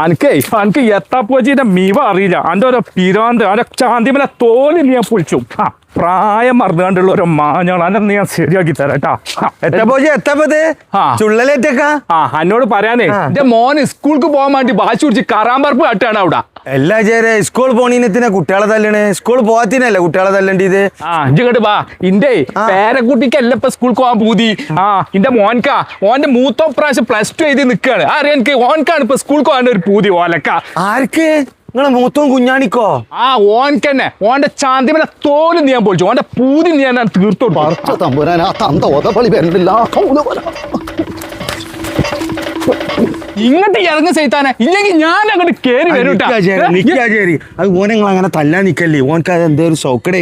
എനിക്ക് എത്താപ്പോച്ചിന്റെ മീവ അറിയില്ല അന്റെ ഓരോ പിരാന്ത് അന്റെ ചാന്തിമല തോല് ഞാൻ പൊളിച്ചു പ്രായം മറന്നുകൊണ്ടുള്ള ഓരോ മാഞ്ഞോളാം അന്നെ ഞാൻ ശരിയാക്കി തരാട്ടാ. എന്നോട് പറയാനേ എന്റെ മോന് സ്കൂൾക്ക് പോകാൻ വേണ്ടി ബാച്ച് കുടിച്ച് കറാമ്പറപ്പ് കാട്ടാണ് അവിടെ. എല്ലാ ചേരെ സ്കൂൾ പോണീനത്തിനാ കുട്ടികളെ തല്ലണ്, സ്കൂൾ പോകാത്തിനല്ലേ കുട്ടികളെ തല്ലണ്ടത്. ഇങ്ങോട്ട് വാ, ഇന്റെ പേരക്കുട്ടിക്കല്ല ഇപ്പൊ സ്കൂൾക്ക് പോകാൻ പൂതി. ഇന്റെ മോൻക്കാ, ഓന്റെ മൂത്തോ പ്രാവശ്യം +2 എഴുതി നിക്കാണ്. അറിയാൻ എനിക്ക് ഓൻക്കാണ് ഇപ്പൊ സ്കൂൾക്ക് പോകാൻ ഒരു പൂതി. ഓലക്ക ആർക്ക്? നിങ്ങളെ മൂത്തവും കുഞ്ഞാണിക്കോ? ഓൻക്കന്നെ ഓന്റെ ചാന്തിമല തോല് നീ ഞാൻ പൊളിച്ചു. ഓന്റെ പൂതി നീ ഞാൻ തീർത്തോട്ട്. ഇങ്ങോട്ട് ഇറങ്ങി ചെയ്താനെ, ഇല്ലെങ്കിൽ ഞാൻ അങ്ങോട്ട് കേറി വരും. അത് ഓനെ നിങ്ങൾ അങ്ങനെ തല്ലാൻ നിക്കല്ലേ, ഓനക്ക് അത് എന്തോ ഒരു സൊക്കട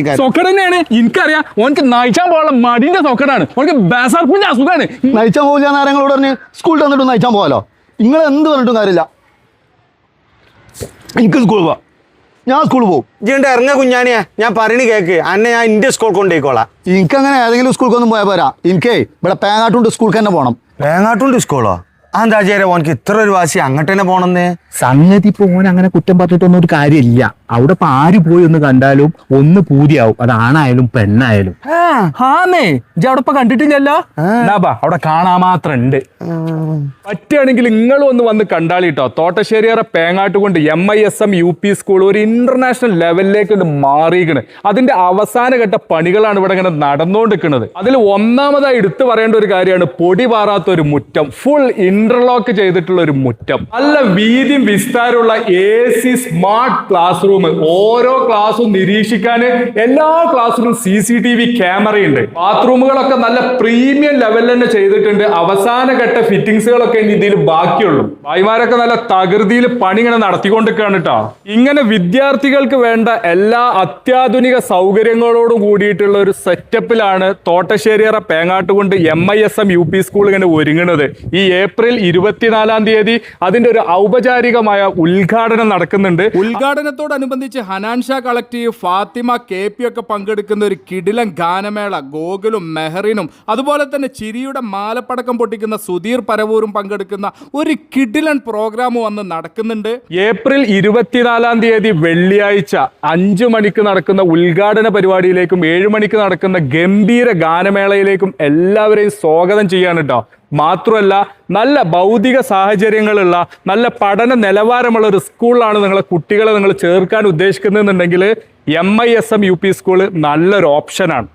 തന്നെയാണ്. എനിക്കറിയാം ഓനക്ക് നയിച്ചാൻ പോകാനുള്ള മടിന്റെ സൊക്കടാണ്. ഓനക്ക് ബേസാർപ്പിന്റെ അസുഖമാണ്. നയിച്ചാൻ പോകില്ല നേരങ്ങളോട് പറഞ്ഞ് സ്കൂളിൽ വന്നിട്ട് നയിച്ചാൻ പോകാലോ. നിങ്ങൾ എന്ത് പറഞ്ഞിട്ടും കാര്യമില്ല. എനിക്ക് സ്കൂളിൽ പോവാം, ഞാൻ സ്കൂളിൽ പോകും. ഇജ്ജ് ഇറങ്ങ കുഞ്ഞാണിയാ, ഞാൻ പറയണ കേക്ക് അന്നെ ഞാൻ എന്റെ സ്കൂൾ കൊണ്ടുപോയിക്കോളാം. എനിക്കങ്ങനെ ഏതെങ്കിലും സ്കൂൾക്കൊന്നും പോയാൽ പോരാ. എനിക്ക് ഇവിടെ പേങ്ങാട്ടുണ്ട് സ്കൂൾക്ക് തന്നെ പോകണം. വേങ്ങാട്ടുണ്ട് സ്കൂളോ? എന്താ ചേരാ ഓനക്ക് ഇത്ര ഒരു വാശി അങ്ങോട്ട് തന്നെ പോണെന്ന്? സംഗതി ഇപ്പൊ ഓൻ അങ്ങനെ കുറ്റം പറഞ്ഞിട്ടൊന്നും ഒരു കാര്യമില്ല. അവിടെ ഇപ്പൊ ആര് പോയി ഒന്ന് കണ്ടാലും ഒന്ന് പൂതിയാവും, അത് ആണായാലും പെണ്ണായാലും. അവിടെ ഇപ്പൊ കണ്ടിട്ടില്ലല്ലോ. അവിടെ കാണാൻ മാത്രം ഉണ്ട്. പറ്റുകയാണെങ്കിൽ നിങ്ങളും ഒന്ന് വന്ന് കണ്ടാളിട്ടോ. തോട്ടശ്ശേരിയറ പേങ്ങാട്ട് കൊണ്ട് MISM UP സ്കൂൾ ഒരു ഇന്റർനാഷണൽ ലെവലിലേക്ക് മാറിയിരിക്കണ്. അതിന്റെ അവസാന ഘട്ട പണികളാണ് ഇവിടെ ഇങ്ങനെ നടന്നുകൊണ്ടിരിക്കുന്നത്. അതിൽ ഒന്നാമതായി എടുത്തു പറയേണ്ട ഒരു കാര്യമാണ് പൊടി പാറാത്ത ഒരു മുറ്റം, ഫുൾ ഇന്റർലോക്ക് ചെയ്തിട്ടുള്ള ഒരു മുറ്റം, നല്ല വീതിയും വിസ്താരമുള്ള AC സ്മാർട്ട് ക്ലാസ് റൂം. ഓരോ ക്ലാസ്സും നിരീക്ഷിക്കാൻ എല്ലാ ക്ലാസ്സിലും CCTV ക്യാമറയുണ്ട്. ബാത്റൂമുകളൊക്കെ നല്ല പ്രീമിയം ലെവലിൽ തന്നെ ചെയ്തിട്ടുണ്ട്. അവസാന ഘട്ട ഫിറ്റിംഗ്സുകളൊക്കെ ഇനി ഇതിൽ ബാക്കിയുള്ളൂ. ഭായിമാരൊക്കെ നല്ല തകൃതിയിൽ പണി ഇങ്ങനെ നടത്തിക്കൊണ്ടിരിക്കുകയാണ് കേട്ടോ. ഇങ്ങനെ വിദ്യാർത്ഥികൾക്ക് വേണ്ട എല്ലാ അത്യാധുനിക സൗകര്യങ്ങളോടും കൂടിയിട്ടുള്ള ഒരു സെറ്റപ്പിലാണ് തോട്ടശ്ശേരിയറ പേങ്ങാട്ടുകൊണ്ട് MISM UP സ്കൂൾ ഇങ്ങനെ ഒരുങ്ങുന്നത്. ഈ ഏപ്രിൽ 24-ാം തീയതി അതിന്റെ ഒരു ഔപചാരികമായ ഉദ്ഘാടനം നടക്കുന്നുണ്ട്. ഉദ്ഘാടനത്തോടനുബന്ധിച്ച് ഹനാൻഷ കളക്റ്റീവ്, ഫാത്തിമ KP ഒക്കെ പങ്കെടുക്കുന്ന ഒരു കിടിലൻ ഗാനമേള ഗോകുലും മെഹറിനും അതുപോലെ തന്നെ ചിരിയുടെ മാലപ്പടക്കം പൊട്ടിക്കുന്ന സുധീർ പരവൂരും പങ്കെടുക്കുന്ന ഒരു കിടിലൻ പ്രോഗ്രാം വന്ന് നടക്കുന്നുണ്ട്. ഏപ്രിൽ 24-ാം തീയതി വെള്ളിയാഴ്ച 5 മണിക്ക് നടക്കുന്ന ഉദ്ഘാടന പരിപാടിയിലേക്കും 7 മണിക്ക് നടക്കുന്ന ഗംഭീര ഗാനമേളയിലേക്കും എല്ലാവരെയും സ്വാഗതം ചെയ്യാണ് കേട്ടോ. മാത്രമല്ല നല്ല ഭൗതിക സാഹചര്യങ്ങളുള്ള നല്ല പഠന നിലവാരമുള്ള ഒരു സ്കൂളിലാണ് നിങ്ങളെ കുട്ടികളെ നിങ്ങൾ ചേർക്കാൻ ഉദ്ദേശിക്കുന്നതെന്നുണ്ടെങ്കിൽ MISM UP സ്കൂൾ നല്ലൊരു ഓപ്ഷനാണ്.